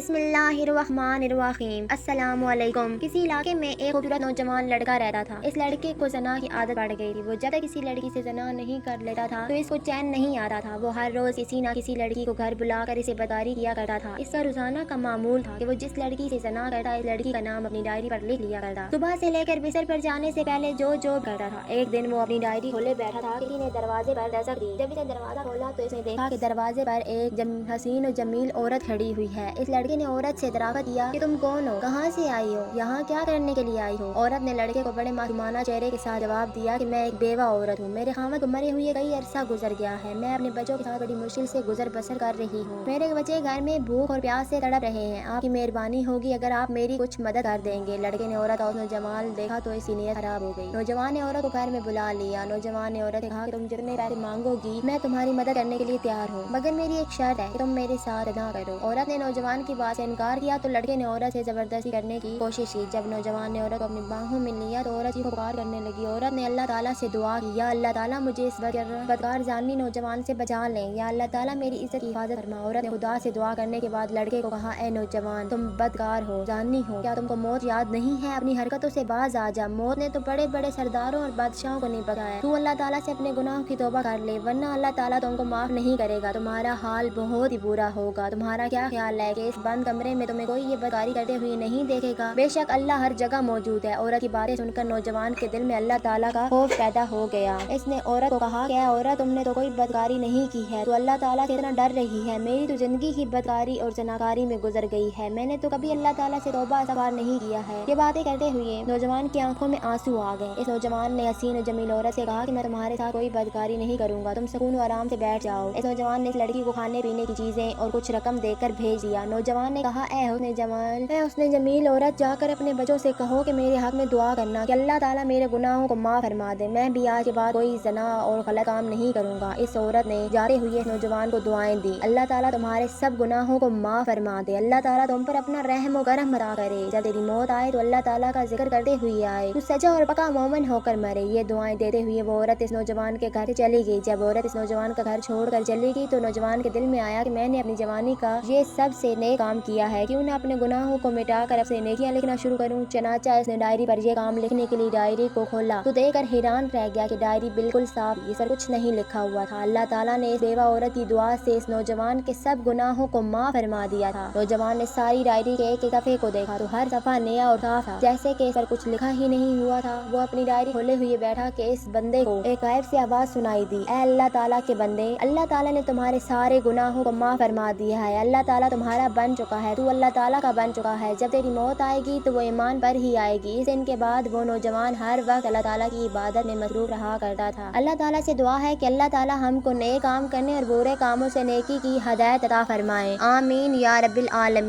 بسم اللہ الرحمن الرحیم۔ السلام علیکم۔ کسی علاقے میں ایک خوبصورت نوجوان لڑکا رہتا تھا۔ اس لڑکے کو زنا کی عادت پڑ گئی تھی۔ وہ جب تک کسی لڑکی سے زنا نہیں کر لیتا تھا تو اس کو چین نہیں آتا تھا۔ وہ ہر روز کسی نہ کسی لڑکی کو گھر بلا کر اسے بدکاری کیا کرتا تھا۔ اس کا روزانہ کا معمول تھا کہ وہ جس لڑکی سے زنا کرتا اس لڑکی کا نام اپنی ڈائری پر لکھ لیا کرتا۔ صبح سے لے کر بستر پر جانے سے پہلے جو کرتا تھا۔ ایک دن وہ اپنی ڈائری کھولے بیٹھا تھا، کسی نے دروازے پر دستک دی۔ جب اس نے دروازہ کھولا تو اس نے دیکھا کہ دروازے پر ایک حسین و جمیل عورت کھڑی ہوئی ہے۔ اس لڑکے نے عورت سے دریافت کیا کہ تم کون ہو، کہاں سے آئی ہو، یہاں کیا کرنے کے لیے آئی ہو؟ عورت نے لڑکے کو بڑے معصومانہ چہرے کے ساتھ جواب دیا کہ میں ایک بیوہ عورت ہوں، میرے خاوند کو مرے ہوئے کئی عرصہ گزر گیا ہے، میں اپنے بچوں کے ساتھ بڑی مشکل سے گزر بسر کر رہی ہوں، میرے بچے گھر میں بھوک اور پیاس سے تڑپ رہے ہیں، آپ کی مہربانی ہوگی اگر آپ میری کچھ مدد کر دیں گے۔ لڑکے نے عورت اور نوجوان دیکھا تو اس کی نیت خراب ہو گئی۔ نوجوان نے عورت کو گھر میں بلا لیا۔ نوجوان نے عورت سے کہا کہ تم جتنے پیسے مانگو گی میں تمہاری مدد کرنے کے لیے تیار ہوں، مگر میری ایک شرط ہے کہ تم میرے ساتھ نہ کرو۔ عورت نے نوجوان کی بات سے انکار کیا تو لڑکے نے عورت سے زبردستی کرنے کی کوشش کی۔ جب نوجوان نے عورت کو اپنی باہوں میں لیا تو عورت چیخ و پکار کرنے لگی۔ عورت نے اللہ تعالیٰ سے دعا کی، یا اللہ تعالیٰ مجھے اس بدکار زانی نوجوان سے بچا لیں، یا اللہ تعالیٰ میری عزت کی حفاظت فرما۔ عورت نے خدا سے دعا کرنے کے بعد لڑکے کو کہا، اے نوجوان، تم بدکار ہو، زانی ہو، کیا تم کو موت یاد نہیں ہے؟ اپنی حرکتوں سے باز آ جا، موت نے تو بڑے بڑے سرداروں اور بادشاہوں کو نہیں بخشا ہے، تو اللہ تعالیٰ سے اپنے گناہوں کی توبہ کر لے ورنہ اللہ تعالیٰ تم کو معاف نہیں کرے گا، تمہارا حال بہت ہی برا ہوگا۔ تمہارا کیا خیال ہے کہ اس بند کمرے میں تمہیں کوئی یہ بدکاری کرتے ہوئے نہیں دیکھے گا؟ بے شک اللہ ہر جگہ موجود ہے۔ عورت کی باتیں سن کر نوجوان کے دل میں اللہ تعالیٰ کا خوف پیدا ہو گیا۔ اس نے عورت کو کہا کہ اے عورت، تم نے تو کوئی بدکاری نہیں کی ہے، تو اللہ تعالیٰ سے اتنا ڈر رہی ہے؟ میری تو زندگی ہی بدکاری اور زناکاری میں گزر گئی ہے، میں نے تو کبھی اللہ تعالیٰ سے توبہ استغفار نہیں کیا ہے۔ یہ باتیں کرتے ہوئے نوجوان کی آنکھوں میں آنسو آ گئے۔ اس نوجوان نے حسین و جمیل عورت سے کہا کہ میں تمہارے ساتھ کوئی بدکاری نہیں کروں گا، تم سکون و آرام سے بیٹھ جاؤ۔ اس نوجوان نے اس لڑکی کو کھانے پینے کی چیزیں اور کچھ رقم دے کر بھیج دیا۔ نوجوان نے کہا، اے حسن جمیل عورت، جا کر اپنے بچوں سے کہو کہ میرے حق میں دعا کرنا کہ اللہ تعالیٰ میرے گناہوں کو معاف فرما دے، میں بھی آج کے بعد کوئی زنا اور غلط کام نہیں کروں گا۔ اس عورت نے جاتے ہوئے نوجوان کو دعائیں دی، اللہ تعالیٰ تمہارے سب گناہوں کو معاف فرما دے، اللہ تعالیٰ تم پر اپنا رحم و کرم عطا کرے، جب تیری موت آئے تو اللہ تعالیٰ کا ذکر کرتے ہوئے آئے، تو سچا اور پکا مومن ہو کر مرے۔ یہ دعائیں دیتے ہوئے وہ عورت اس نوجوان کے گھر سے چلی گئی۔ جب عورت اس نوجوان کا گھر چھوڑ کر چلی گئی تو نوجوان کے دل میں آیا کہ میں نے اپنی جوانی کا یہ سب سے نیک کام کیا ہے، کیوں نہ اپنے گناہوں کو مٹا کر اب سے نیکیاں لکھنا شروع کروں۔ چنانچہ اس نے ڈائری پر یہ کام لکھنے کے لیے ڈائری کو کھولا تو دیکھ کر حیران رہ گیا کہ ڈائری بالکل صاف تھی، اس پر کچھ نہیں لکھا ہوا تھا۔ اللہ تعالیٰ نے اس بیوہ عورت کی دعا سے اس نوجوان کے سب گناہوں کو معاف فرما دیا تھا۔ نوجوان نے ساری ڈائری کے ایک ایک صفحے کو دیکھا تو ہر صفحہ نیا اور صاف تھا، جیسے کہ اس پر کچھ لکھا ہی نہیں ہوا تھا۔ وہ اپنی ڈائری کھولے ہوئے بیٹھا کہ اس بندے کو ایک غائب سے آواز سنائی دی، اے اللہ تعالیٰ کے بندے، اللہ تعالیٰ نے تمہارے سارے گناہوں کو معاف فرما دیا ہے، اللہ تعالیٰ تمہارا بن چکا ہے، تو اللہ تعالیٰ کا بن چکا ہے، جب تیری موت آئے گی تو وہ ایمان پر ہی آئے گی۔ اس دن کے بعد وہ نوجوان ہر وقت اللہ تعالیٰ کی عبادت میں مصروف رہا کرتا تھا۔ اللہ تعالیٰ سے دعا ہے کہ اللہ تعالیٰ ہم کو نیک کام کرنے اور برے کاموں سے نیکی کی ہدایت عطا فرمائے، آمین یا رب العالمین۔